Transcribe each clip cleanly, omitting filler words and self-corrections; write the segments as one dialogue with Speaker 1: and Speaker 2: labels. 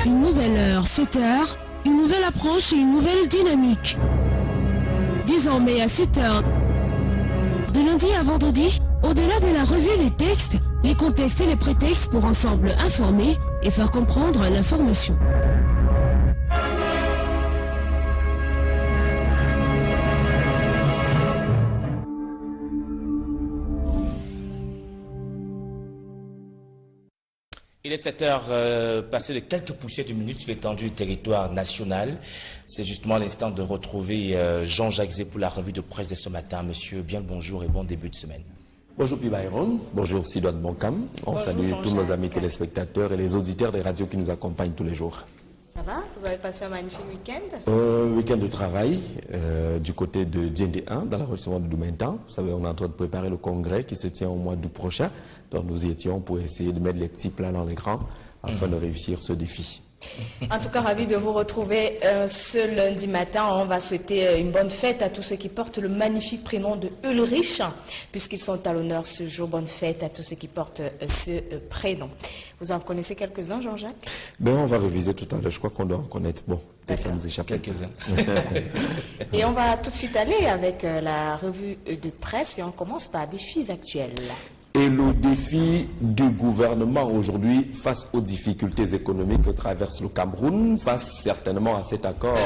Speaker 1: Une nouvelle heure, 7 heures, une nouvelle approche et une nouvelle dynamique. Désormais à 7 heures, de lundi à vendredi, au-delà de la revue, les textes, les contextes et les prétextes pour ensemble informer et faire comprendre l'information.
Speaker 2: Il est 7 heures passées de quelques poussées de minutes sur l'étendue du territoire national. C'est justement l'instant de retrouver Jean-Jacques Zé pour la revue de presse de ce matin. Monsieur, bien le bonjour et bon début de semaine.
Speaker 3: Bonjour Pibayron, bonjour Sidoine Bonkam. On salue tous nos amis téléspectateurs et les auditeurs des radios qui nous accompagnent tous les jours.
Speaker 4: Ça va? Vous avez passé un magnifique week-end?
Speaker 3: Week-end de travail du côté de Djendé 1 dans l'arrondissement de Doumentan. Vous savez, on est en train de préparer le congrès qui se tient au mois d'août prochain. Donc nous y étions pour essayer de mettre les petits plats dans les grands afin de réussir ce défi.
Speaker 4: En tout cas, ravi de vous retrouver ce lundi matin. On va souhaiter une bonne fête à tous ceux qui portent le magnifique prénom de Ulrich, puisqu'ils sont à l'honneur ce jour. Bonne fête à tous ceux qui portent ce prénom. Vous en connaissez quelques-uns, Jean-Jacques?
Speaker 3: On va réviser tout à l'heure. Je crois qu'on doit en connaître. Bon, peut-être ça nous échappe.
Speaker 2: Quelques-uns.
Speaker 4: Et on va tout de suite aller avec la revue de presse et on commence par défis actuels.
Speaker 3: Et le défi du gouvernement aujourd'hui face aux difficultés économiques que traverse le Cameroun, face certainement à cet accord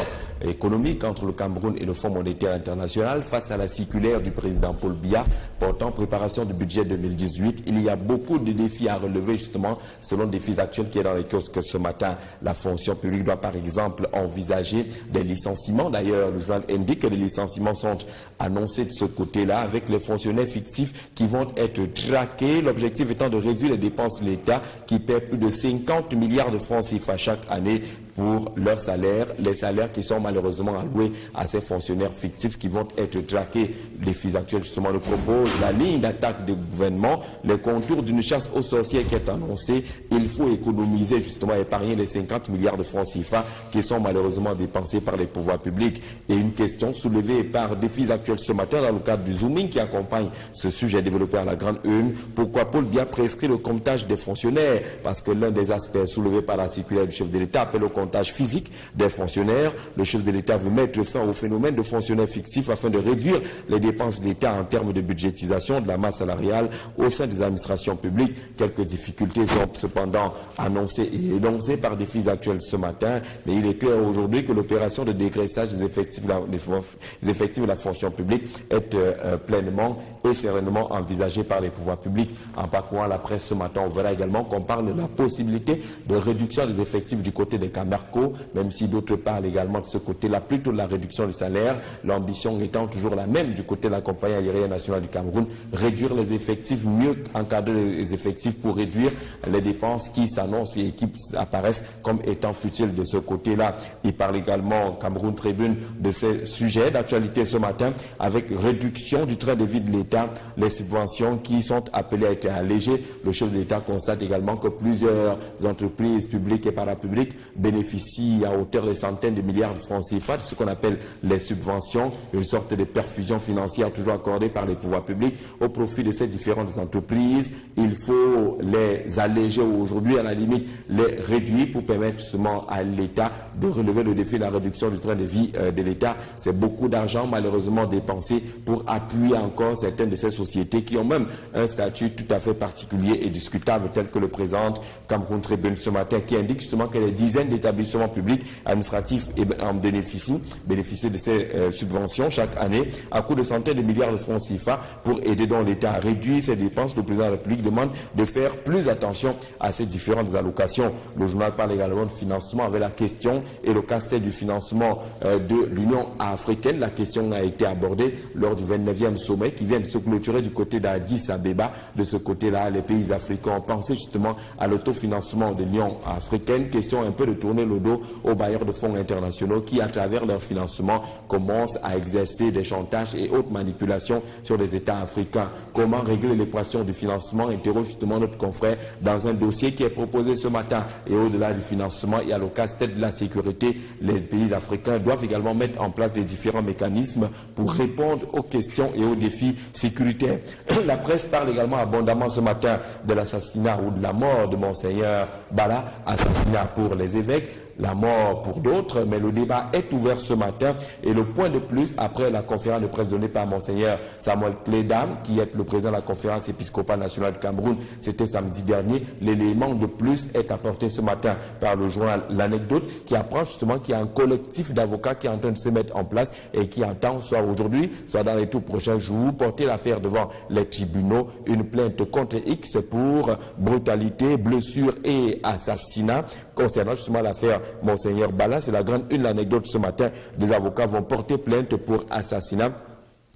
Speaker 3: économique entre le Cameroun et le Fonds monétaire international, face à la circulaire du président Paul Biya portant préparation du budget 2018, il y a beaucoup de défis à relever justement selon les défis actuels qui est dans les kiosques ce matin. La fonction publique doit par exemple envisager des licenciements. D'ailleurs, le journal indique que les licenciements sont annoncés de ce côté-là avec les fonctionnaires fictifs qui vont être traqués. L'objectif étant de réduire les dépenses de l'État qui paie plus de 50 milliards de francs CFA chaque année pour leurs salaires, les salaires qui sont malheureusement alloués à ces fonctionnaires fictifs qui vont être traqués. Les défis actuels justement le proposent, la ligne d'attaque du gouvernement, les contours d'une chasse aux sorcières qui est annoncée. Il faut économiser justement, épargner les 50 milliards de francs CFA qui sont malheureusement dépensés par les pouvoirs publics. Et une question soulevée par défis actuels ce matin dans le cadre du zooming qui accompagne ce sujet développé à la grande une. Pourquoi Paul Biya prescrit le comptage des fonctionnaires? Parce que l'un des aspects soulevés par la circulaire du chef de l'État appelle au comptage physique des fonctionnaires. Le chef de l'État veut mettre fin au phénomène de fonctionnaires fictifs afin de réduire les dépenses de l'État en termes de budgétisation de la masse salariale au sein des administrations publiques. Quelques difficultés sont cependant annoncées et énoncées par défis actuels ce matin, mais il est clair aujourd'hui que l'opération de dégraissage des effectifs de la fonction publique est pleinement et sereinement envisagée par les pouvoirs publics. En parcourant la presse ce matin, on verra également qu'on parle de la possibilité de réduction des effectifs du côté des Camerco, même si d'autres parlent également de ce côté-là, plutôt de la réduction du salaire. L'ambition étant toujours la même du côté de la compagnie aérienne nationale du Cameroun, réduire les effectifs, mieux encadrer les effectifs pour réduire les dépenses qui s'annoncent et qui apparaissent comme étant futiles de ce côté-là. Il parle également, Cameroun Tribune, de ces sujets d'actualité ce matin, avec réduction du train de vie de l'État, les subventions qui sont appelées à être allégées. Le chef de l'État constate également que plusieurs entreprises publiques et parapubliques bénéficient à hauteur de centaines de milliards de francs CFA, de ce qu'on appelle les subventions, une sorte de perfusion financière toujours accordée par les pouvoirs publics au profit de ces différentes entreprises. Il faut les alléger aujourd'hui, à la limite les réduire pour permettre justement à l'État de relever le défi de la réduction du train de vie de l'État. C'est beaucoup d'argent malheureusement dépensé pour appuyer encore certaines de ces sociétés qui ont même un statut tout à fait particulier et discutable tel que le présente Cameroun Tribune ce matin, qui indique justement que les dizaines d'établissements publics administratifs en bénéficient de ces subventions chaque année à coût de centaines de milliards de francs CFA pour aider donc l'État à réduire ses dépenses. Le président de la République demande de faire plus attention à ces différentes allocations. Le journal parle également de financement avec la question et le casse-tête du financement de l'Union africaine. La question a été abordée lors du 29e sommet qui vient de se clôturer du côté d'Addis Abeba. De ce côté-là, les pays africains ont pensé justement à l'autofinancement de l'Union africaine. Question un peu de tourner tourner le dos aux bailleurs de fonds internationaux qui, à travers leur financement, commencent à exercer des chantages et autres manipulations sur les États africains. Comment régler l'équation du financement? Interroge justement notre confrère dans un dossier qui est proposé ce matin. Et au-delà du financement, il y a le casse-tête de la sécurité. Les pays africains doivent également mettre en place des différents mécanismes pour répondre aux questions et aux défis sécuritaires. La presse parle également abondamment ce matin de l'assassinat ou de la mort de Monseigneur Bala, assassinat pour les évêques, la mort pour d'autres, mais le débat est ouvert ce matin et le point de plus, après la conférence de presse donnée par Monseigneur Samuel Cléda, qui est le président de la conférence épiscopale nationale du Cameroun, c'était samedi dernier, l'élément de plus est apporté ce matin par le journal L'Anecdote, qui apprend justement qu'il y a un collectif d'avocats qui est en train de se mettre en place et qui entend, soit aujourd'hui, soit dans les tout prochains jours, porter l'affaire devant les tribunaux, une plainte contre X pour brutalité, blessure et assassinat. Concernant justement l'affaire Monseigneur Bala, c'est la grande une l'anecdote ce matin. Des avocats vont porter plainte pour assassinat.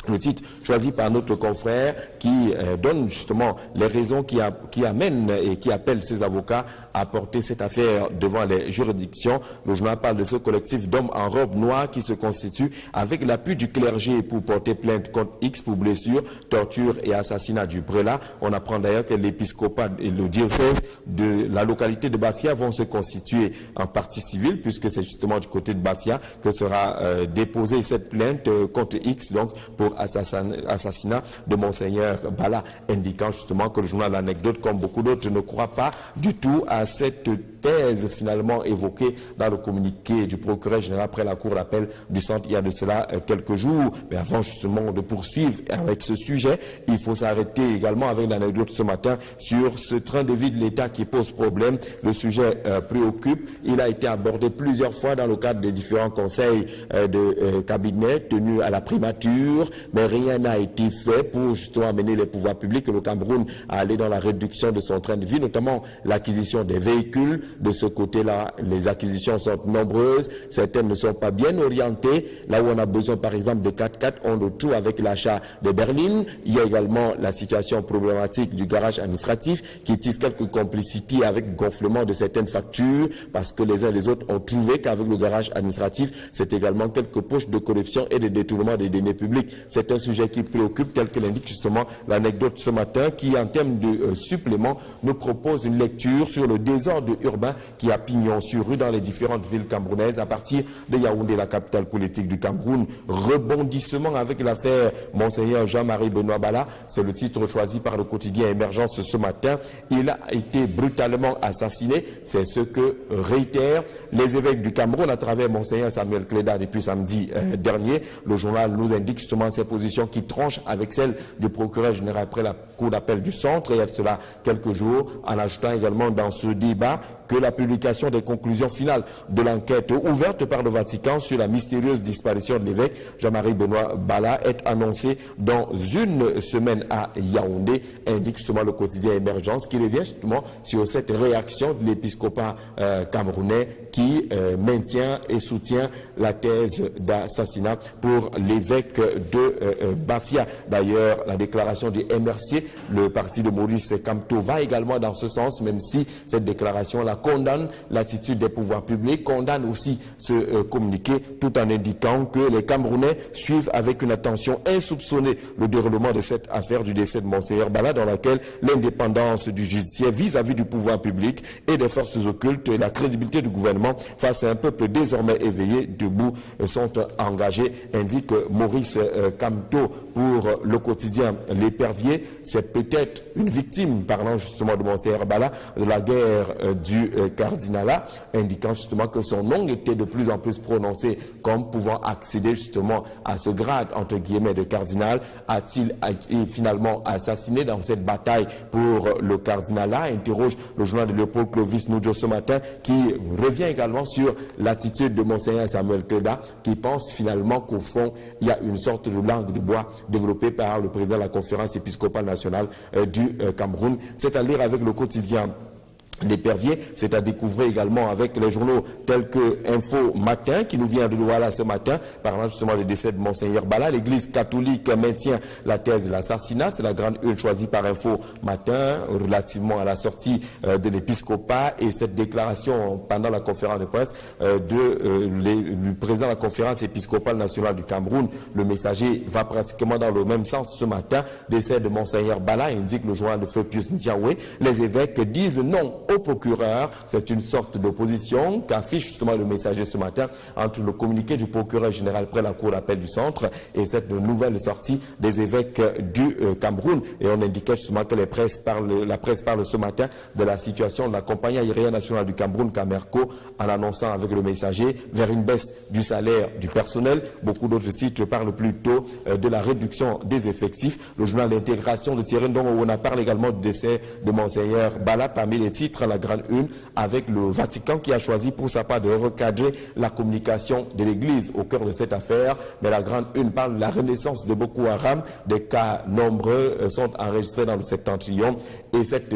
Speaker 3: Le titre choisi par notre confrère qui donne justement les raisons qui amènent et qui appellent ces avocats à porter cette affaire devant les juridictions. Le journal parle de ce collectif d'hommes en robe noire qui se constitue avec l'appui du clergé pour porter plainte contre X pour blessure, torture et assassinat du prélat. On apprend d'ailleurs que l'épiscopat et le diocèse de la localité de Bafia vont se constituer en partie civile, puisque c'est justement du côté de Bafia que sera déposée cette plainte contre X, donc pour assassinat de Monseigneur Bala, indiquant justement que le journal L'Anecdote, comme beaucoup d'autres, ne croit pas du tout à cette thèse finalement évoquée dans le communiqué du procureur général après la cour d'appel du centre il y a de cela quelques jours. Mais avant justement de poursuivre avec ce sujet, il faut s'arrêter également avec l'anecdote ce matin sur ce train de vie de l'État qui pose problème. Le sujet préoccupe. Il a été abordé plusieurs fois dans le cadre des différents conseils de cabinet tenus à la primature, mais rien n'a été fait pour justement amener les pouvoirs publics et le Cameroun à aller dans la réduction de son train de vie, notamment l'acquisition des véhicules. De ce côté-là, les acquisitions sont nombreuses, certaines ne sont pas bien orientées. Là où on a besoin par exemple de 4x4, on le trouve avec l'achat de berlines. Il y a également la situation problématique du garage administratif qui tisse quelques complicités avec gonflement de certaines factures, parce que les uns et les autres ont trouvé qu'avec le garage administratif, c'est également quelques poches de corruption et de détournement des deniers publics. C'est un sujet qui préoccupe, tel que l'indique justement l'anecdote ce matin, qui en termes de supplément nous propose une lecture sur le désordre urbain qui a pignon sur rue dans les différentes villes camerounaises à partir de Yaoundé, la capitale politique du Cameroun. Rebondissement avec l'affaire Monseigneur Jean-Marie Benoît Bala, c'est le titre choisi par le quotidien Émergence ce matin. Il a été brutalement assassiné, c'est ce que réitèrent les évêques du Cameroun à travers Monseigneur Samuel Cléda depuis samedi dernier. Le journal nous indique justement ces positions qui tranchent avec celles du procureur général après la cour d'appel du centre il y a cela quelques jours, en ajoutant également dans ce débat que la publication des conclusions finales de l'enquête ouverte par le Vatican sur la mystérieuse disparition de l'évêque Jean-Marie Benoît Bala est annoncée dans une semaine à Yaoundé, indique justement le quotidien Émergence, qui revient justement sur cette réaction de l'épiscopat camerounais qui maintient et soutient la thèse d'assassinat pour l'évêque de Bafia. D'ailleurs, la déclaration du MRC, le parti de Maurice Kamto, va également dans ce sens, même si cette déclaration-là condamne l'attitude des pouvoirs publics, condamne aussi ce communiqué, tout en indiquant que les Camerounais suivent avec une attention insoupçonnée le déroulement de cette affaire du décès de Monseigneur Bala, dans laquelle l'indépendance du judiciaire vis-à-vis du pouvoir public et des forces occultes et la crédibilité du gouvernement face à un peuple désormais éveillé, debout, sont engagés, indique Maurice Kamto pour le quotidien L'Épervier. C'est peut-être une victime, parlant justement de Monseigneur Bala, de la guerre du cardinalat, indiquant justement que son nom était de plus en plus prononcé comme pouvant accéder justement à ce grade entre guillemets de cardinal. A-t-il finalement assassiné dans cette bataille pour le cardinalat? Interroge le journal de Léopold Clovis Noudjo ce matin, qui revient également sur l'attitude de Monseigneur Samuel Cléda, qui pense finalement qu'au fond il y a une sorte de langue de bois développée par le président de la conférence épiscopale nationale du Cameroun. C'est à lire avec le quotidien l'épervier. C'est à découvrir également avec les journaux tels que Info Matin, qui nous vient de Douala ce matin, parlant justement du décès de Monseigneur Bala. L'Église catholique maintient la thèse de l'assassinat. C'est la grande une choisie par Info Matin relativement à la sortie de l'épiscopat et cette déclaration pendant la conférence de presse du président de la conférence épiscopale nationale du Cameroun. Le messager va pratiquement dans le même sens ce matin. Décès de Monseigneur Bala, indique le journal de Feu Pius Ndiaoué. Les évêques disent non au procureur. C'est une sorte d'opposition qu'affiche justement le messager ce matin entre le communiqué du procureur général près la cour d'appel du centre et cette nouvelle sortie des évêques du Cameroun. Et on indiquait justement que la presse parle ce matin de la situation de la compagnie aérienne nationale du Cameroun, Camerco, en annonçant avec le messager vers une baisse du salaire du personnel. Beaucoup d'autres sites parlent plutôt de la réduction des effectifs. Le journal d'intégration de Thierry Ndongo on parle également du décès de Monseigneur Bala parmi les titres à la grande une, avec le Vatican qui a choisi pour sa part de recadrer la communication de l'Église au cœur de cette affaire. Mais la grande une parle de la renaissance de Boko Haram. Des cas nombreux sont enregistrés dans le septentrion et cette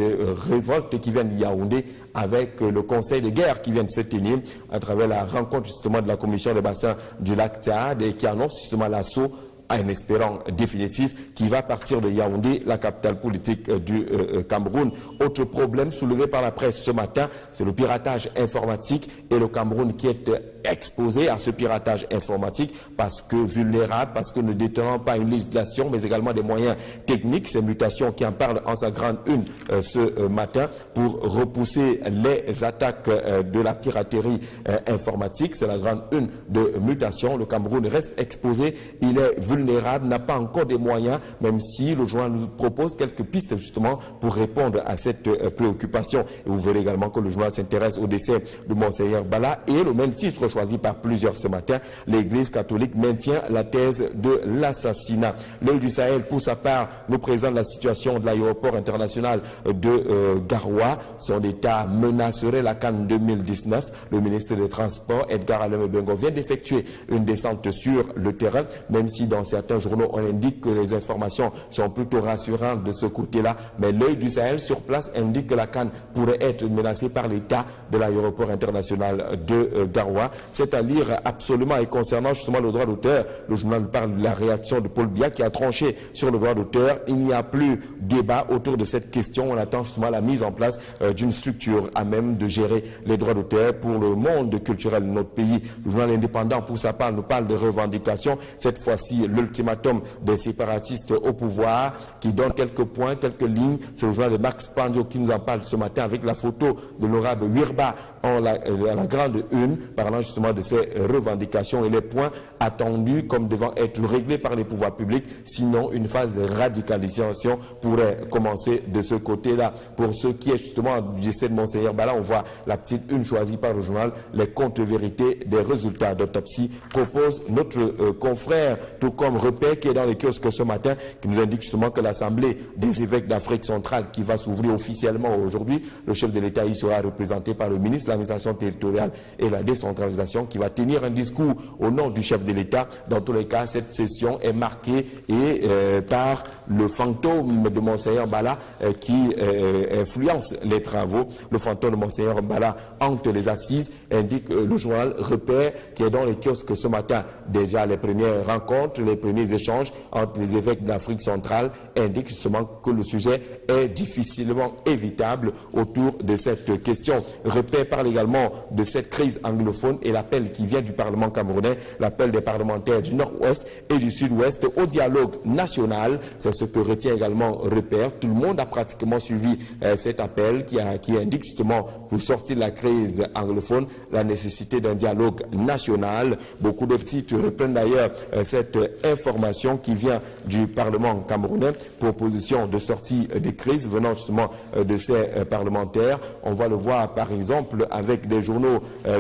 Speaker 3: révolte qui vient de Yaoundé avec le conseil de guerre qui vient de se tenir à travers la rencontre justement de la commission des bassins du lac Tchad et qui annonce justement l'assaut un espérant définitif qui va partir de Yaoundé, la capitale politique du Cameroun. Autre problème soulevé par la presse ce matin, c'est le piratage informatique et le Cameroun qui est exposé à ce piratage informatique parce que vulnérable, parce que ne détenant pas une législation mais également des moyens techniques. Ces mutations qui en parlent en sa grande une ce matin pour repousser les attaques de la piraterie informatique. C'est la grande une de mutation. Le Cameroun reste exposé, il est vulnérable, n'a pas encore des moyens, même si le journal nous propose quelques pistes justement pour répondre à cette préoccupation. Et vous verrez également que le journal s'intéresse au décès de Monseigneur Bala et le même titre choisi par plusieurs ce matin, l'Église catholique maintient la thèse de l'assassinat. L'œil du Sahel, pour sa part, nous présente la situation de l'aéroport international de Garoua. Son état menacerait la CAN 2019. Le ministre des Transports, Edgar Alem-Bengo, vient d'effectuer une descente sur le terrain, même si dans certains journaux on indique que les informations sont plutôt rassurantes de ce côté-là. Mais l'œil du Sahel sur place indique que la CAN pourrait être menacée par l'état de l'aéroport international de Garoua. C'est à lire absolument. Et concernant justement le droit d'auteur, le journal parle de la réaction de Paul Biya qui a tranché sur le droit d'auteur. Il n'y a plus débat autour de cette question. On attend justement la mise en place d'une structure à même de gérer les droits d'auteur pour le monde culturel de notre pays. Le journal indépendant, pour sa part, nous parle de revendications. Cette fois-ci, l'ultimatum des séparatistes au pouvoir qui donne quelques points, quelques lignes. C'est le journal de Max Panjo qui nous en parle ce matin avec la photo de l'honorable Wirba à la grande une, parlant justement de ces revendications et les points attendus comme devant être réglés par les pouvoirs publics. Sinon, une phase de radicalisation pourrait commencer de ce côté-là. Pour ce qui est justement du décès de Monseigneur Bala, on voit la petite une choisie par le journal, les contre-vérités des résultats d'autopsie, propose notre confrère, tout comme Repère qui est dans les kiosques ce matin, qui nous indique justement que l'Assemblée des évêques d'Afrique centrale qui va s'ouvrir officiellement aujourd'hui, le chef de l'État y sera représenté par le ministre de l'administration territoriale et la décentralisation qui va tenir un discours au nom du chef de l'État. Dans tous les cas, cette session est marquée par le fantôme de Monseigneur Bala qui influence les travaux. Le fantôme de Monseigneur Bala hante les assises, indique le journal Repère qui est dans les kiosques ce matin. Déjà les premières rencontres, les premiers échanges entre les évêques d'Afrique centrale indiquent justement que le sujet est difficilement évitable autour de cette question. Repère parle également de cette crise anglophone et l'appel qui vient du Parlement camerounais, l'appel des parlementaires du Nord-Ouest et du Sud-Ouest au dialogue national. C'est ce que retient également Repère. Tout le monde a pratiquement suivi cet appel qui indique justement, pour sortir de la crise anglophone, la nécessité d'un dialogue national. Beaucoup de titres reprennent d'ailleurs cette information qui vient du Parlement camerounais, proposition de sortie des crises venant justement de ces parlementaires. On va le voir par exemple avec des journaux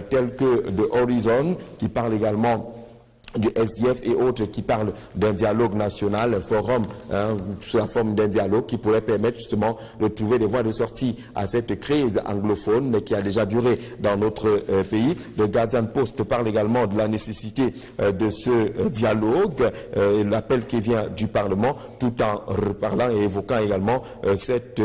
Speaker 3: tels que The Horizon qui parle également du SDF et autres qui parlent d'un dialogue national, un forum sous la forme d'un dialogue qui pourrait permettre justement de trouver des voies de sortie à cette crise anglophone qui a déjà duré dans notre pays. Le Guardian Post parle également de la nécessité de ce dialogue, l'appel qui vient du Parlement, tout en reparlant et évoquant également cette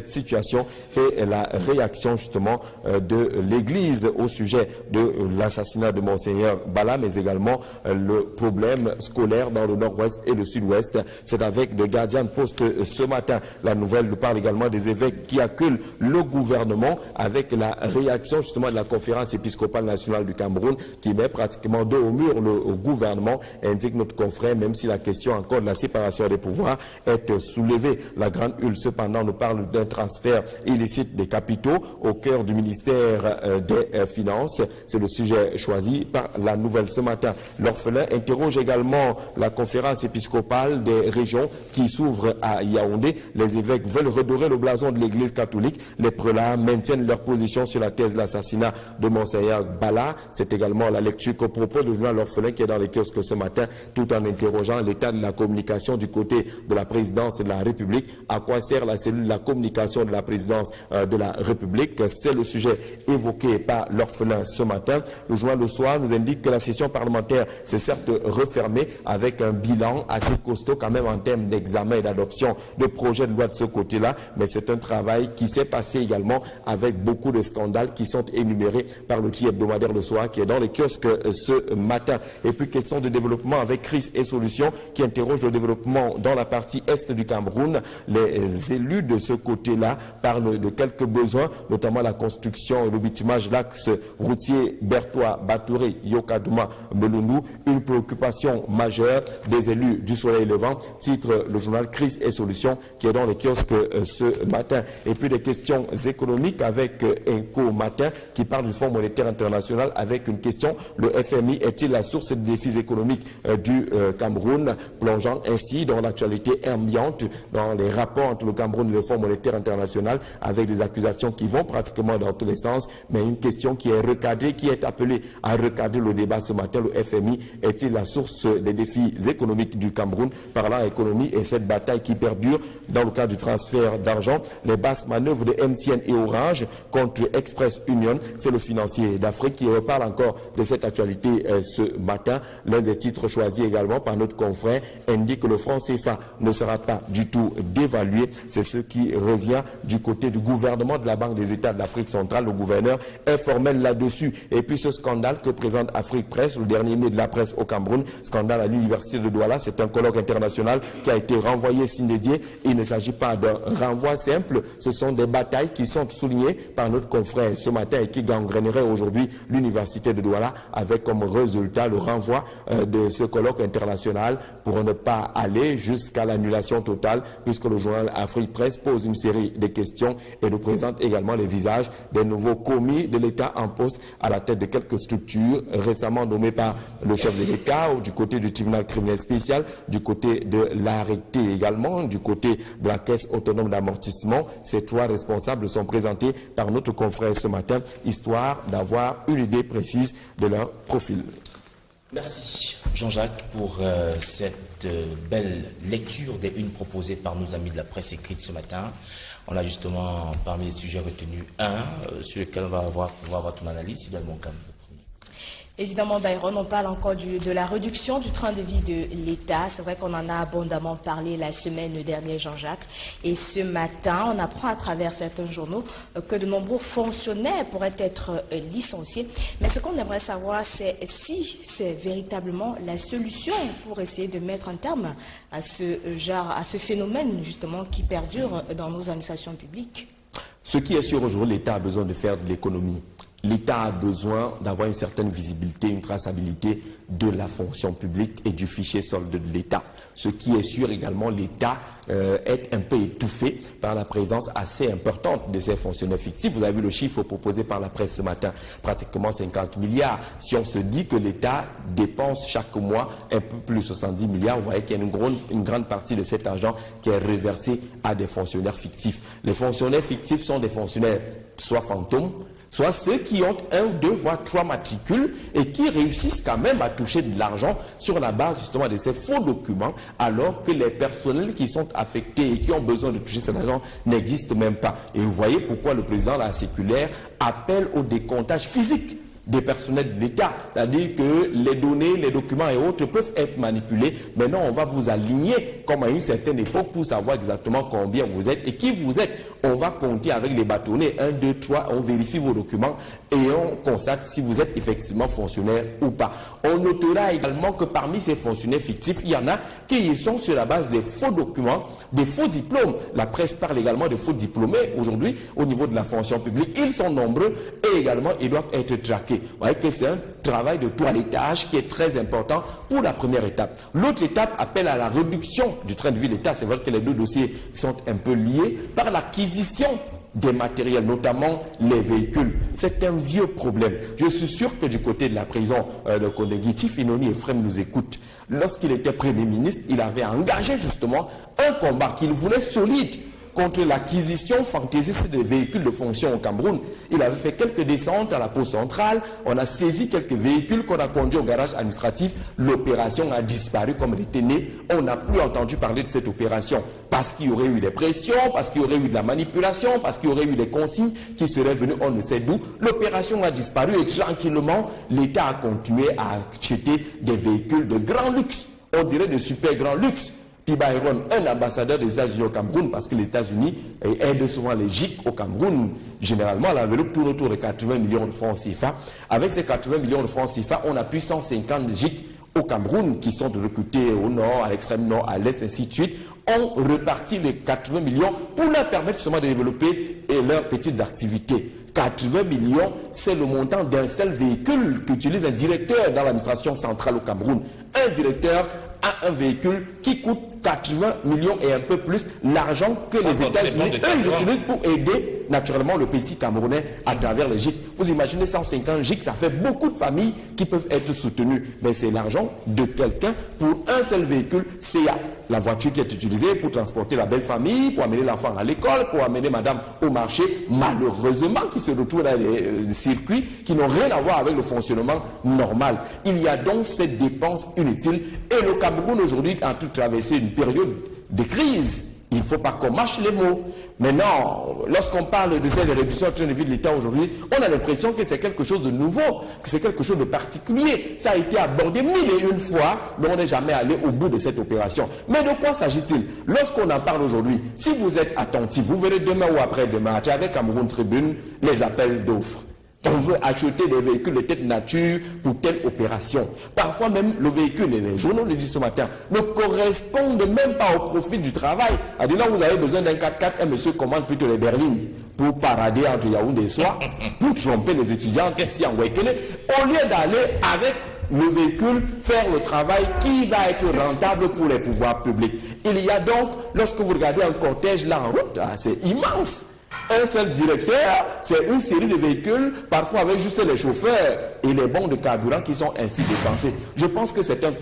Speaker 3: situation et la réaction justement de l'Église au sujet de l'assassinat de Monseigneur Bala, mais également le problème scolaire dans le nord-ouest et le sud-ouest. C'est avec le Guardian Post ce matin. La nouvelle nous parle également des évêques qui acculent le gouvernement avec la réaction justement de la conférence épiscopale nationale du Cameroun qui met pratiquement dos au mur le gouvernement, indique notre confrère, même si la question encore de la séparation des pouvoirs est soulevée. La grande hulle cependant nous parle d'un transfert illicite des capitaux au cœur du ministère des Finances. C'est le sujet choisi par la nouvelle ce matin. L'orphelin interroge également la conférence épiscopale des régions qui s'ouvre à Yaoundé. Les évêques veulent redorer le blason de l'église catholique. Les prélats maintiennent leur position sur la thèse de l'assassinat de Monseigneur Bala. C'est également la lecture que propose le journal L'Orphelin qui est dans les kiosques ce matin, tout en interrogeant l'état de la communication du côté de la présidence de la République. À quoi sert la cellule de la communication de la présidence de la République? C'est le sujet évoqué par L'Orphelin ce matin. Le journal Le Soir nous indique que la session parlementaire s'est certes refermée avec un bilan assez costaud quand même en termes d'examen et d'adoption de projets de loi de ce côté-là, mais c'est un travail qui s'est passé également avec beaucoup de scandales qui sont énumérés par l'outil hebdomadaire Le Soir qui est dans les kiosques ce matin. Et puis question de développement avec Crise et Solutions qui interroge le développement dans la partie est du Cameroun. Les élus de ce côté-là parlent de quelques besoins, notamment la construction et le bitumage de l'axe routier Bertois-Batouré, Yokadouma, Melundou, une préoccupation majeure des élus du Soleil Levant, titre le journal Crise et Solutions qui est dans les kiosques ce matin. Et puis des questions économiques avec Inco Matin qui parle du Fonds monétaire international avec une question: le FMI est-il la source des défis économiques du Cameroun, plongeant ainsi dans l'actualité ambiante dans les rapports entre le Cameroun et le Fonds monétaire international avec des accusations qui vont pratiquement dans tous les sens, mais une question qui est recadrée, qui est appelée à recadrer le débat ce matin. Le FMI est-il la source des défis économiques du Cameroun, parlant économie et cette bataille qui perdure dans le cadre du transfert d'argent, les basses manœuvres de MTN et Orange contre Express Union, c'est le financier d'Afrique qui reparle encore de cette actualité ce matin. L'un des titres choisis également par notre confrère indique que le franc CFA ne sera pas du tout dévalué. C'est ce qui revient du côté du gouvernement de la Banque des États de l'Afrique centrale. Le gouverneur est formel là-dessus. Et puis ce scandale que présente Afrique Presse, le dernier mai de la presse au Cameroun, scandale à l'université de Douala, c'est un colloque international qui a été renvoyé sine-die. Il ne s'agit pas d'un renvoi simple, ce sont des batailles qui sont soulignées par notre confrère ce matin et qui gangréneraient aujourd'hui l'université de Douala avec comme résultat le renvoi de ce colloque international pour ne pas aller jusqu'à l'annulation totale, puisque le journal Afrique Presse pose une série de questions et nous présente également les visages des nouveaux commis de l'État en poste à la tête de quelques structures récemment nommées par le chef de l'État, ou du côté du tribunal criminel spécial, du côté de l'arrêté également, du côté de la caisse autonome d'amortissement. Ces trois responsables sont présentés par notre confrère ce matin, histoire d'avoir une idée précise de leur profil.
Speaker 2: Merci Jean-Jacques pour cette belle lecture des unes proposées par nos amis de la presse écrite ce matin. On a justement parmi les sujets retenus sur lequel on va avoir ton analyse, si bien mon cas.
Speaker 4: Évidemment, Byron, on parle encore de la réduction du train de vie de l'État. C'est vrai qu'on en a abondamment parlé la semaine dernière, Jean-Jacques. Et ce matin, on apprend à travers certains journaux que de nombreux fonctionnaires pourraient être licenciés. Mais ce qu'on aimerait savoir, c'est si c'est véritablement la solution pour essayer de mettre un terme à ce phénomène, justement, qui perdure dans nos administrations publiques.
Speaker 3: Ce qui est sûr aujourd'hui, l'État a besoin de faire de l'économie. L'État a besoin d'avoir une certaine visibilité, une traçabilité de la fonction publique et du fichier solde de l'État. Ce qui est sûr également, l'État est un peu étouffé par la présence assez importante de ces fonctionnaires fictifs. Vous avez vu le chiffre proposé par la presse ce matin, pratiquement 50 milliards. Si on se dit que l'État dépense chaque mois un peu plus de 70 milliards, vous voyez qu'il y a une grande partie de cet argent qui est reversé à des fonctionnaires fictifs. Les fonctionnaires fictifs sont des fonctionnaires soit fantômes, soit ceux qui ont 1, 2, voire 3 matricules et qui réussissent quand même à toucher de l'argent sur la base justement de ces faux documents, alors que les personnels qui sont affectés et qui ont besoin de toucher cet argent n'existent même pas. Et vous voyez pourquoi le président de la circulaire appelle au décomptage physique des personnels de l'État, c'est-à-dire que les données, les documents et autres peuvent être manipulés. Maintenant, on va vous aligner comme à une certaine époque pour savoir exactement combien vous êtes et qui vous êtes. On va compter avec les bâtonnets 1, 2, 3, on vérifie vos documents et on constate si vous êtes effectivement fonctionnaire ou pas. On notera également que parmi ces fonctionnaires fictifs, il y en a qui sont sur la base des faux documents, des faux diplômes. La presse parle également de faux diplômés aujourd'hui au niveau de la fonction publique. Ils sont nombreux et également ils doivent être traqués. Vous voyez que c'est un travail de toilettage qui est très important pour la première étape. L'autre étape appelle à la réduction du train de vie de l'État. C'est vrai que les deux dossiers sont un peu liés par l'acquisition des matériels, notamment les véhicules. C'est un vieux problème. Je suis sûr que du côté de la prison, le collègue Finoni Ephraim nous écoute. Lorsqu'il était Premier ministre, il avait engagé justement un combat qu'il voulait solide contre l'acquisition fantaisiste des véhicules de fonction au Cameroun. Il avait fait quelques descentes à la pause centrale, on a saisi quelques véhicules qu'on a conduits au garage administratif, l'opération a disparu comme elle était née, on n'a plus entendu parler de cette opération, parce qu'il y aurait eu des pressions, parce qu'il y aurait eu de la manipulation, parce qu'il y aurait eu des consignes qui seraient venues on ne sait d'où. L'opération a disparu et tranquillement, l'État a continué à acheter des véhicules de grand luxe, on dirait de super grand luxe. Puis Byron, un ambassadeur des États-Unis au Cameroun, parce que les États-Unis aident souvent les GIC au Cameroun. Généralement, la enveloppe tourne autour de 80 millions de francs CFA. Avec ces 80 millions de francs CFA, on a plus 150 GIC au Cameroun qui sont recrutés au nord, à l'extrême nord, à l'est, ainsi de suite. On repartit les 80 millions pour leur permettre justement de développer leurs petites activités. 80 millions, c'est le montant d'un seul véhicule qu'utilise un directeur dans l'administration centrale au Cameroun. Un directeur a un véhicule qui coûte 80 millions et un peu plus l'argent que les États-Unis, eux, ils utilisent pour aider naturellement le petit Camerounais à travers les GIC. Vous imaginez 150 GIC, ça fait beaucoup de familles qui peuvent être soutenues. Mais c'est l'argent de quelqu'un pour un seul véhicule CA. La voiture qui est utilisée pour transporter la belle famille, pour amener l'enfant à l'école, pour amener madame au marché, malheureusement qui se retrouve dans des circuits qui n'ont rien à voir avec le fonctionnement normal. Il y a donc cette dépense inutile et le Cameroun aujourd'hui a tout traversé une période de crise. Il ne faut pas qu'on mâche les mots. Maintenant, lorsqu'on parle de cette réduction du train de vie de l'État aujourd'hui, on a l'impression que c'est quelque chose de nouveau, que c'est quelque chose de particulier. Ça a été abordé 1001 fois, mais on n'est jamais allé au bout de cette opération. Mais de quoi s'agit-il? Lorsqu'on en parle aujourd'hui, si vous êtes attentif, vous verrez demain ou après-demain, avec Cameroun Tribune, les appels d'offres. On veut acheter des véhicules de telle nature pour telle opération. Parfois même, le véhicule, et les journaux le disent ce matin, ne correspondent même pas au profil du travail. C'est-à-dire là, vous avez besoin d'un 4x4, un monsieur commande plutôt les berlines pour parader entre Yaoundé et Soir, pour tromper les étudiants ici en Wekele, au lieu d'aller avec le véhicule faire le travail qui va être rentable pour les pouvoirs publics. Il y a donc, lorsque vous regardez un cortège là en route, c'est immense. Un seul directeur, c'est une série de véhicules, parfois avec juste les chauffeurs et les bons de carburant qui sont ainsi dépensés. Je pense que c'est un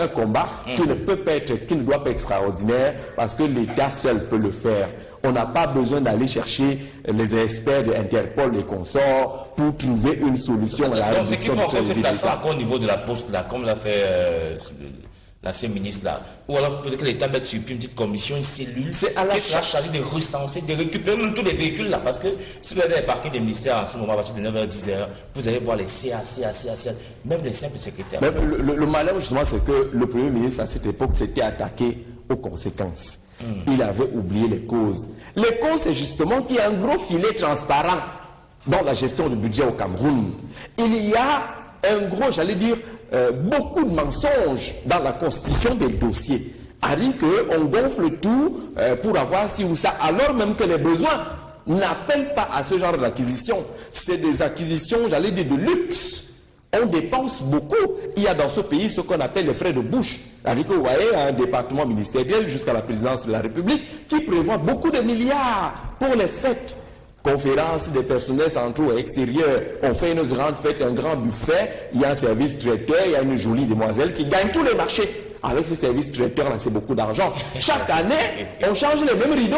Speaker 3: combat qui ne peut pas être, qui ne doit pas être extraordinaire parce que l'État seul peut le faire. On n'a pas besoin d'aller chercher les experts de Interpol et consorts pour trouver une solution à la réduction du train de vie de l'État.
Speaker 2: Au niveau de la poste là, comme l'a fait l'ancien ministre là, ou alors il faudrait que l'État mette sur pied une petite commission, une cellule qui sera chargée de recenser, de récupérer tous les véhicules là, parce que si vous allez dans les parkings des ministères en ce moment à partir de 9h, 10h, vous allez voir les CA, même les simples secrétaires.
Speaker 3: Le malheur justement, c'est que le Premier ministre à cette époque s'était attaqué aux conséquences. Il avait oublié les causes. Les causes, c'est justement qu'il y a un gros filet transparent dans la gestion du budget au Cameroun. Il y a un gros, j'allais dire, beaucoup de mensonges dans la constitution des dossiers. A dit qu'on gonfle tout pour avoir ci ou ça, alors même que les besoins n'appellent pas à ce genre d'acquisition. C'est des acquisitions, j'allais dire, de luxe. On dépense beaucoup. Il y a dans ce pays ce qu'on appelle les frais de bouche. C'est-à-dire que vous voyez un département ministériel jusqu'à la présidence de la République qui prévoit beaucoup de milliards pour les fêtes. Conférences des personnels centraux et extérieurs, on fait une grande fête, un grand buffet, il y a un service traiteur, il y a une jolie demoiselle qui gagne tous les marchés. Avec ce service traiteur là, c'est beaucoup d'argent. Chaque année, on change les mêmes rideaux.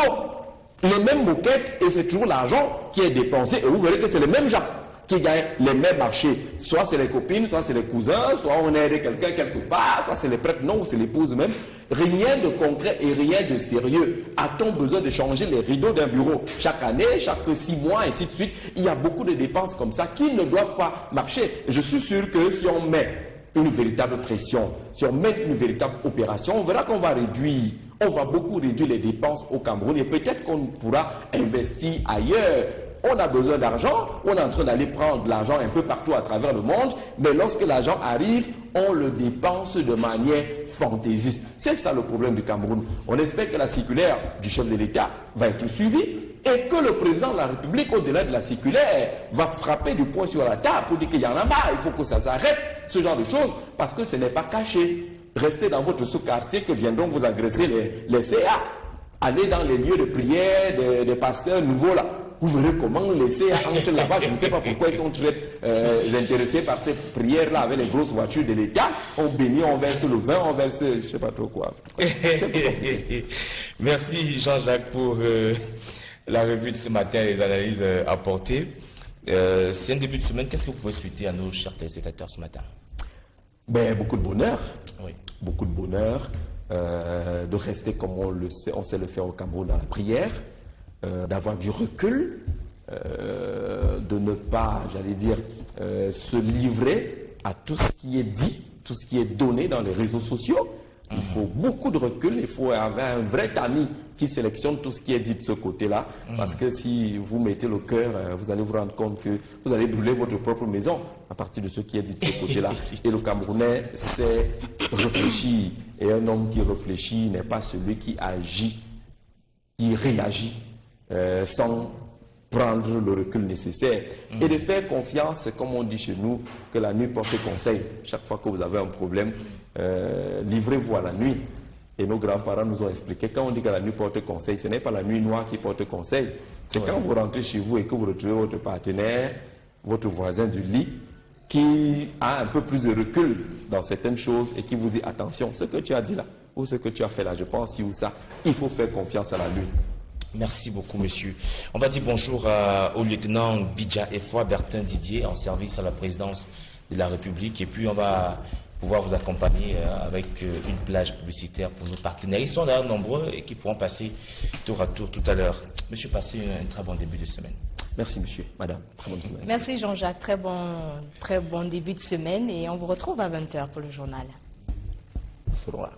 Speaker 3: les mêmes moquettes et c'est toujours l'argent qui est dépensé. Et vous verrez que c'est les mêmes gens qui gagnent les mêmes marchés. Soit c'est les copines, soit c'est les cousins, soit on aide quelqu'un quelque part, soit c'est les prêtres, non, ou c'est l'épouse même. Rien de concret et rien de sérieux. A-t-on besoin de changer les rideaux d'un bureau chaque année, chaque 6 mois, ainsi de suite? Il y a beaucoup de dépenses comme ça qui ne doivent pas marcher. Je suis sûr que si on met une véritable pression, si on met une véritable opération, on verra qu'on va réduire, on va beaucoup réduire les dépenses au Cameroun et peut-être qu'on pourra investir ailleurs. On a besoin d'argent, on est en train d'aller prendre de l'argent un peu partout à travers le monde, mais lorsque l'argent arrive, on le dépense de manière fantaisiste. C'est ça le problème du Cameroun. On espère que la circulaire du chef de l'État va être suivie et que le président de la République, au-delà de la circulaire, va frapper du poing sur la table pour dire qu'il y en a marre, il faut que ça s'arrête, ce genre de choses, parce que ce n'est pas caché. Restez dans votre sous-quartier que viendront vous agresser les CA. Allez dans les lieux de prière des pasteurs nouveaux là. Vous verrez comment les CA entrent là-bas. Je ne sais pas pourquoi ils sont très intéressés par cette prière-là avec les grosses voitures de l'État. On bénit, on verse le vin, on verse je ne sais pas trop quoi.
Speaker 2: Merci Jean-Jacques pour la revue de ce matin et les analyses apportées. C'est un début de semaine. Qu'est-ce que vous pouvez souhaiter à nos chers téléspectateurs ce matin?
Speaker 3: Ben, beaucoup de bonheur.
Speaker 2: Oui.
Speaker 3: Beaucoup de bonheur. De rester comme on sait le faire au Cameroun dans la prière. D'avoir du recul, de ne pas, j'allais dire, se livrer à tout ce qui est dit, tout ce qui est donné dans les réseaux sociaux. Il faut beaucoup de recul, il faut avoir un vrai ami qui sélectionne tout ce qui est dit de ce côté-là, parce que si vous mettez le cœur, vous allez vous rendre compte que vous allez brûler votre propre maison à partir de ce qui est dit de ce côté-là. Et le Camerounais sait réfléchir, et un homme qui réfléchit n'est pas celui qui agit, qui réagit. Sans prendre le recul nécessaire et de faire confiance, comme on dit chez nous, que la nuit porte conseil. Chaque fois que vous avez un problème, livrez-vous à la nuit. Et nos grands-parents nous ont expliqué, quand on dit que la nuit porte conseil, ce n'est pas la nuit noire qui porte conseil. C'est quand vous rentrez chez vous et que vous retrouvez votre partenaire, votre voisin du lit, qui a un peu plus de recul dans certaines choses et qui vous dit, attention, ce que tu as dit là, ou ce que tu as fait là, je pense, ci ou ça, il faut faire confiance à la nuit.
Speaker 2: Merci beaucoup, monsieur. On va dire bonjour au lieutenant Bidja Efwa Bertin Didier, en service à la présidence de la République. Et puis, on va pouvoir vous accompagner avec une plage publicitaire pour nos partenaires. Ils sont d'ailleurs nombreux et qui pourront passer tour à tour tout à l'heure. Monsieur, passez un très bon début de semaine.
Speaker 3: Merci, monsieur. Madame, très bonne semaine.
Speaker 4: Merci, Jean-Jacques. Très bon début de semaine. Et on vous retrouve à 20h pour le journal.
Speaker 3: Bonsoir.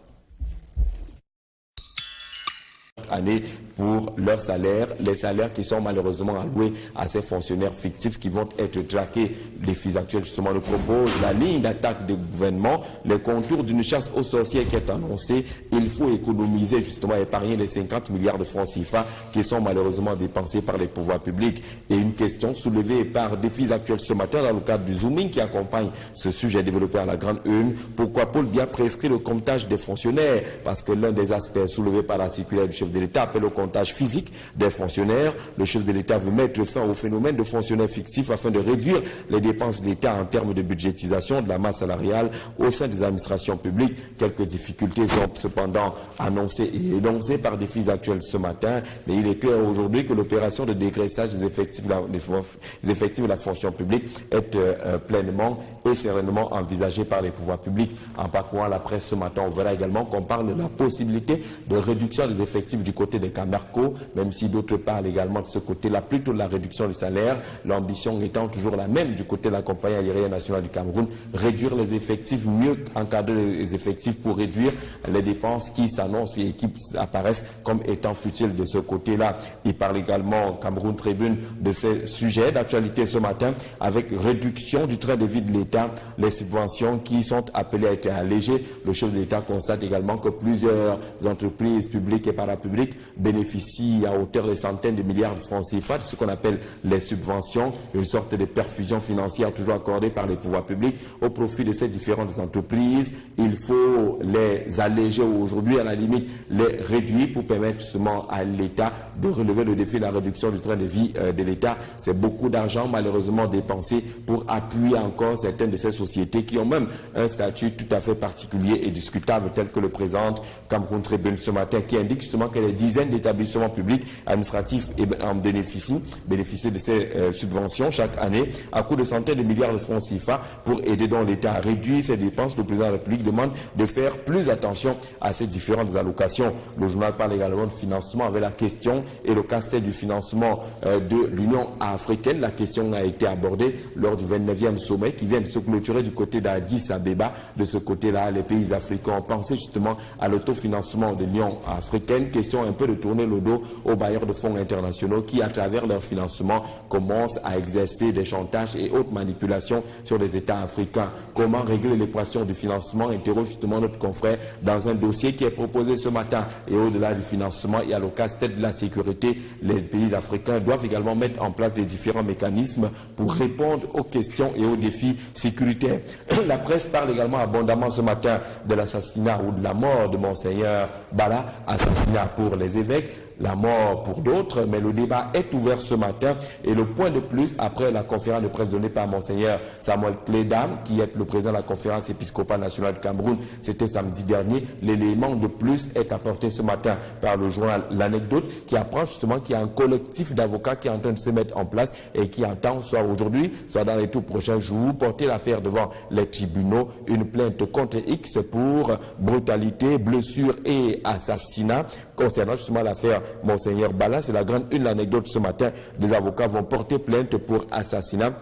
Speaker 3: Année pour leurs salaires, les salaires qui sont malheureusement alloués à ces fonctionnaires fictifs qui vont être traqués. Les défis actuels justement nous proposent la ligne d'attaque du gouvernement, les contours d'une chasse aux sorcières qui est annoncée. Il faut économiser justement, épargner les 50 milliards de francs CFA qui sont malheureusement dépensés par les pouvoirs publics. Et une question soulevée par défis actuels ce matin dans le cadre du zooming qui accompagne ce sujet développé à la grande une. Pourquoi Paul Biya prescrit le comptage des fonctionnaires? Parce que l'un des aspects soulevés par la circulaire du chef de l'État appelle au comptage physique des fonctionnaires. Le chef de l'État veut mettre fin au phénomène de fonctionnaires fictifs afin de réduire les dépenses de l'État en termes de budgétisation de la masse salariale au sein des administrations publiques. Quelques difficultés sont cependant annoncées et énoncées par défis actuels ce matin, mais il est clair aujourd'hui que l'opération de dégraissage des effectifs de la fonction publique est pleinement et sereinement envisagée par les pouvoirs publics. En parcourant la presse ce matin, on verra également qu'on parle de la possibilité de réduction des effectifs du côté des Camerco, même si d'autres parlent également de ce côté-là, plutôt de la réduction du salaire, l'ambition étant toujours la même du côté de la compagnie aérienne nationale du Cameroun, réduire les effectifs, mieux encadrer les effectifs pour réduire les dépenses qui s'annoncent et qui apparaissent comme étant futiles de ce côté-là. Il parle également, Cameroun Tribune, de ces sujets d'actualité ce matin, avec réduction du train de vie de l'État, les subventions qui sont appelées à être allégées. Le chef de l'État constate également que plusieurs entreprises publiques et parapubliques bénéficient à hauteur de centaines de milliards de francs CFA, ce qu'on appelle les subventions, une sorte de perfusion financière toujours accordée par les pouvoirs publics au profit de ces différentes entreprises. Il faut les alléger aujourd'hui, à la limite les réduire pour permettre justement à l'État de relever le défi de la réduction du train de vie de l'État. C'est beaucoup d'argent malheureusement dépensé pour appuyer encore certaines de ces sociétés qui ont même un statut tout à fait particulier et discutable tel que le présente Cameroun Tribune ce matin, qui indique justement que les des dizaines d'établissements publics administratifs en bénéficient de ces subventions chaque année à coût de centaines de milliards de francs CFA pour aider donc l'État à réduire ses dépenses. Le président de la République demande de faire plus attention à ces différentes allocations. Le journal parle également de financement avec la question et le casse-tête du financement de l'Union africaine. La question a été abordée lors du 29e sommet qui vient de se clôturer du côté d'Addis Abeba. De ce côté-là, les pays africains ont pensé justement à l'autofinancement de l'Union africaine. Question un peu de tourner le dos aux bailleurs de fonds internationaux qui, à travers leur financement, commencent à exercer des chantages et autres manipulations sur les États africains. Comment régler l'équation du financement? Interroge justement notre confrère dans un dossier qui est proposé ce matin. Et au-delà du financement, il y a le casse-tête de la sécurité. Les pays africains doivent également mettre en place des différents mécanismes pour répondre aux questions et aux défis sécuritaires. La presse parle également abondamment ce matin de l'assassinat ou de la mort de Monseigneur Bala, assassinat pour les évêques, la mort pour d'autres, mais le débat est ouvert ce matin et le point de plus après la conférence de presse donnée par Monseigneur Samuel Cléda, qui est le président de la conférence épiscopale nationale du Cameroun, c'était samedi dernier. L'élément de plus est apporté ce matin par le journal L'Anecdote, qui apprend justement qu'il y a un collectif d'avocats qui est en train de se mettre en place et qui entend, soit aujourd'hui, soit dans les tout prochains jours, porter l'affaire devant les tribunaux, une plainte contre X pour brutalité, blessure et assassinat. Concernant justement l'affaire Monseigneur Bala, c'est la grande une, l'anecdote ce matin. Des avocats vont porter plainte pour assassinat.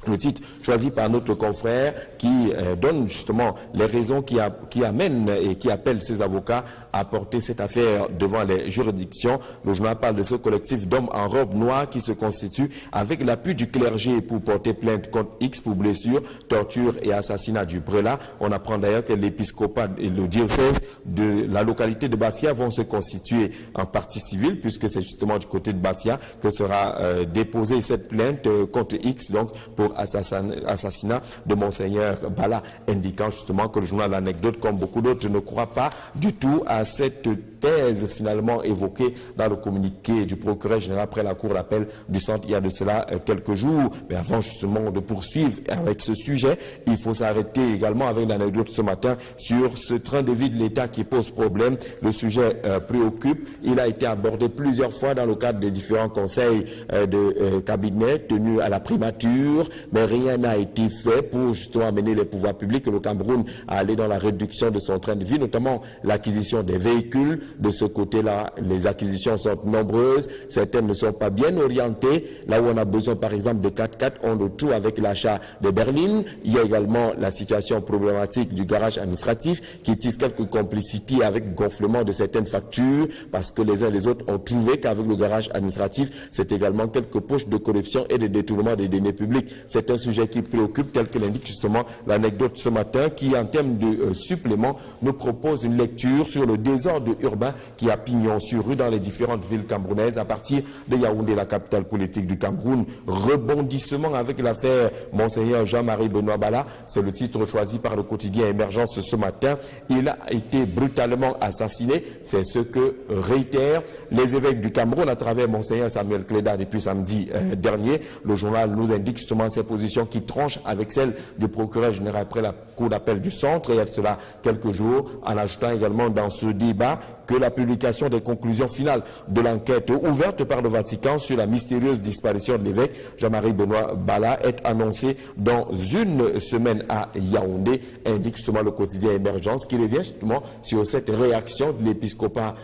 Speaker 3: Le titre choisi par notre confrère qui donne justement les raisons qui amènent et qui appellent ces avocats à porter cette affaire devant les juridictions. Le journal parle de ce collectif d'hommes en robe noire qui se constitue avec l'appui du clergé pour porter plainte contre X pour blessure, torture et assassinat du prélat. On apprend d'ailleurs que l'épiscopat et le diocèse de la localité de Bafia vont se constituer en partie civile, puisque c'est justement du côté de Bafia que sera déposée cette plainte contre X, donc pour assassinat de Monseigneur Bala, indiquant justement que le journal L'Anecdote, comme beaucoup d'autres, ne croit pas du tout à cette thèse finalement évoquée dans le communiqué du procureur général après la cour d'appel du centre il y a de cela quelques jours. Mais avant justement de poursuivre avec ce sujet, il faut s'arrêter également avec l'anecdote ce matin sur ce train de vie de l'État qui pose problème. Le sujet préoccupe. Il a été abordé plusieurs fois dans le cadre des différents conseils de cabinet tenus à la primature, mais rien n'a été fait pour justement amener les pouvoirs publics et le Cameroun à aller dans la réduction de son train de vie, notamment l'acquisition des véhicules. De ce côté-là, les acquisitions sont nombreuses, certaines ne sont pas bien orientées. Là où on a besoin par exemple de 4x4, on le trouve avec l'achat de berlines. Il y a également la situation problématique du garage administratif qui tisse quelques complicités avec gonflement de certaines factures, parce que les uns et les autres ont trouvé qu'avec le garage administratif, c'est également quelques poches de corruption et de détournement des deniers publics. C'est un sujet qui préoccupe, tel que l'indique justement l'anecdote ce matin, qui en termes de supplément nous propose une lecture sur le désordre urbain qui a pignon sur rue dans les différentes villes camerounaises à partir de Yaoundé, la capitale politique du Cameroun. Rebondissement avec l'affaire Monseigneur Jean-Marie Benoît Bala, c'est le titre choisi par le quotidien Émergence ce matin. Il a été brutalement assassiné, c'est ce que réitèrent les évêques du Cameroun à travers Monseigneur Samuel Cléda depuis samedi dernier. Le journal nous indique justement ces positions qui tranchent avec celles du procureur général après la cour d'appel du centre, il y a de cela quelques jours, en ajoutant également dans ce débat que la publication des conclusions finales de l'enquête ouverte par le Vatican sur la mystérieuse disparition de l'évêque Jean-Marie Benoît Bala est annoncée dans une semaine à Yaoundé, indique justement le quotidien Émergence, qui revient justement sur cette réaction de l'épiscopat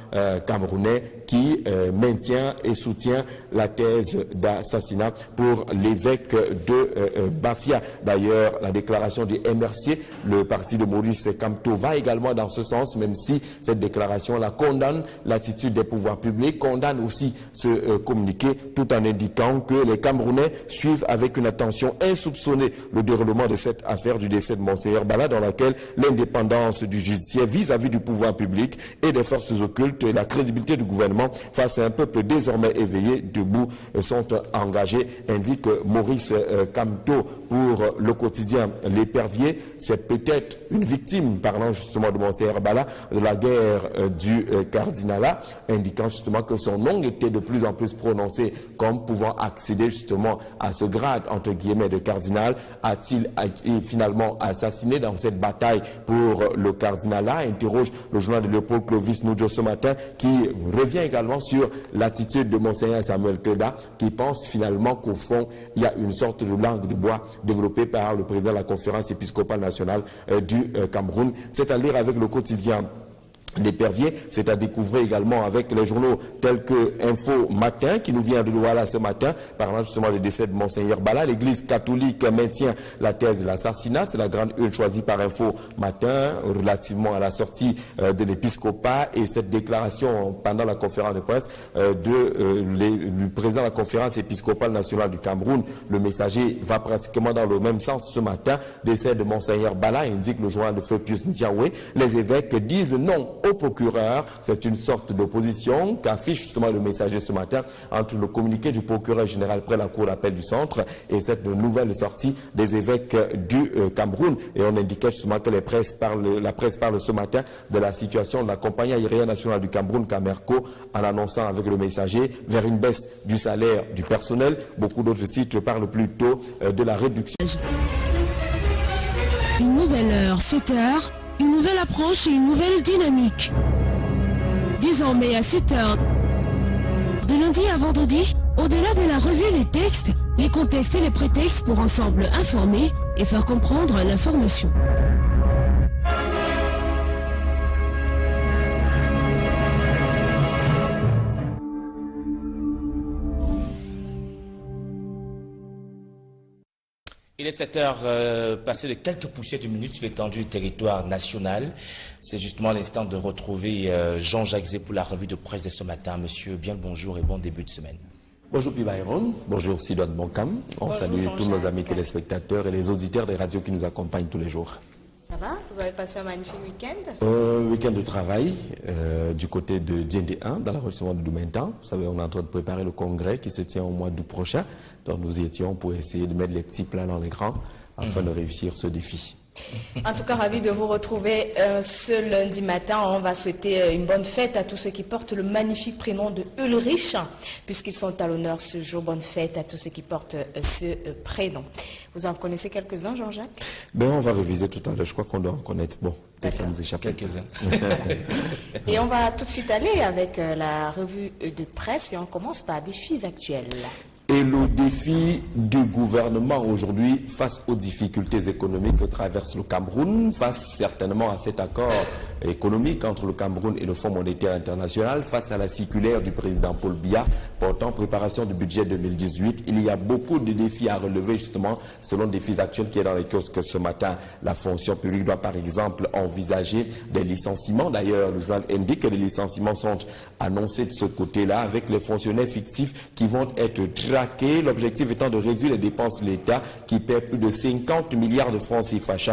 Speaker 3: camerounais qui maintient et soutient la thèse d'assassinat pour l'évêque de Bafia. D'ailleurs, la déclaration du MRC, le parti de Maurice Kamto, va également dans ce sens, même si cette déclaration-là condamne l'attitude des pouvoirs publics, condamne aussi ce communiqué, tout en indiquant que les Camerounais suivent avec une attention insoupçonnée le déroulement de cette affaire du décès de Monseigneur Bala, dans laquelle l'indépendance du judiciaire vis-à-vis du pouvoir public et des forces occultes et la crédibilité du gouvernement face à un peuple désormais éveillé, debout, sont engagés, indique Maurice Camto pour le quotidien L'Épervier. C'est peut-être une victime, parlant justement de Monseigneur Bala, de la guerre du cardinalat, indiquant justement que son nom était de plus en plus prononcé comme pouvant accéder justement à ce grade, entre guillemets, de cardinal. A-t-il finalement assassiné dans cette bataille pour le cardinalat? Interroge le journal de Léopold Clovis Noudjo ce matin, qui revient également sur l'attitude de Monseigneur Samuel Keda, qui pense finalement qu'au fond, il y a une sorte de langue de bois développée par le président de la conférence épiscopale nationale du Cameroun. C'est à lire avec le quotidien L'Épervier. C'est à découvrir également avec les journaux tels que Info Matin, qui nous vient de Douala ce matin, parlant justement du décès de Monseigneur Bala. L'Église catholique maintient la thèse de l'assassinat. C'est la grande une choisie par Info Matin relativement à la sortie de l'épiscopat et cette déclaration pendant la conférence de presse du président de la conférence épiscopale nationale du Cameroun. Le messager va pratiquement dans le même sens ce matin. Décès de Monseigneur Bala, indique le journal de Feu Pius Ndiaoué. Les évêques disent non au procureur. C'est une sorte d'opposition qu'affiche justement le messager ce matin entre le communiqué du procureur général près la cour d'appel du centre et cette nouvelle sortie des évêques du Cameroun. Et on indiquait justement que la presse parle ce matin de la situation de la compagnie aérienne nationale du Cameroun, Camerco, en annonçant avec le messager vers une baisse du salaire du personnel. Beaucoup d'autres sites parlent plutôt de la réduction.
Speaker 1: Une nouvelle heure, 7 heures. Une nouvelle approche et une nouvelle dynamique. Désormais à 7 heures, de lundi à vendredi, au-delà de la revue, les textes, les contextes et les prétextes pour ensemble informer et faire comprendre l'information.
Speaker 2: Il est 7 heures passé de quelques poussières de minutes sur l'étendue du territoire national. C'est justement l'instant de retrouver Jean-Jacques Zé pour la revue de presse de ce matin. Monsieur, bien le bonjour et bon début de semaine.
Speaker 3: Bonjour Pibayron, bonjour Sidoine Bonkam. On salue tous nos amis téléspectateurs et les auditeurs des radios qui nous accompagnent tous les jours.
Speaker 4: Ça va? Vous avez passé un magnifique week-end?
Speaker 3: Week-end de travail du côté de Djendé 1 dans l'arrondissement de Doumentan. Vous savez, on est en train de préparer le congrès qui se tient au mois d'août prochain. Donc nous y étions pour essayer de mettre les petits plats dans les grands afin de réussir ce défi.
Speaker 4: En tout cas, ravi de vous retrouver ce lundi matin. On va souhaiter une bonne fête à tous ceux qui portent le magnifique prénom de Ulrich, puisqu'ils sont à l'honneur ce jour. Bonne fête à tous ceux qui portent ce prénom. Vous en connaissez quelques-uns, Jean-Jacques?
Speaker 3: Ben, on va réviser tout à l'heure. Je crois qu'on doit en connaître. Bon, peut-être ça nous échappe.
Speaker 2: Quelques-uns.
Speaker 4: Et on va tout de suite aller avec la revue de presse et on commence par des défis actuels.
Speaker 3: Et le défi du gouvernement aujourd'hui face aux difficultés économiques que traverse le Cameroun, face certainement à cet accord économique entre le Cameroun et le Fonds monétaire international, face à la circulaire du président Paul Biya portant préparation du budget 2018. Il y a beaucoup de défis à relever justement selon des défis actuels qui est dans les kiosques ce matin. La fonction publique doit par exemple envisager des licenciements. D'ailleurs, le journal indique que les licenciements sont annoncés de ce côté-là avec les fonctionnaires fictifs qui vont être traqués. L'objectif étant de réduire les dépenses de l'État qui perd plus de 50 milliards de francs CFA chaque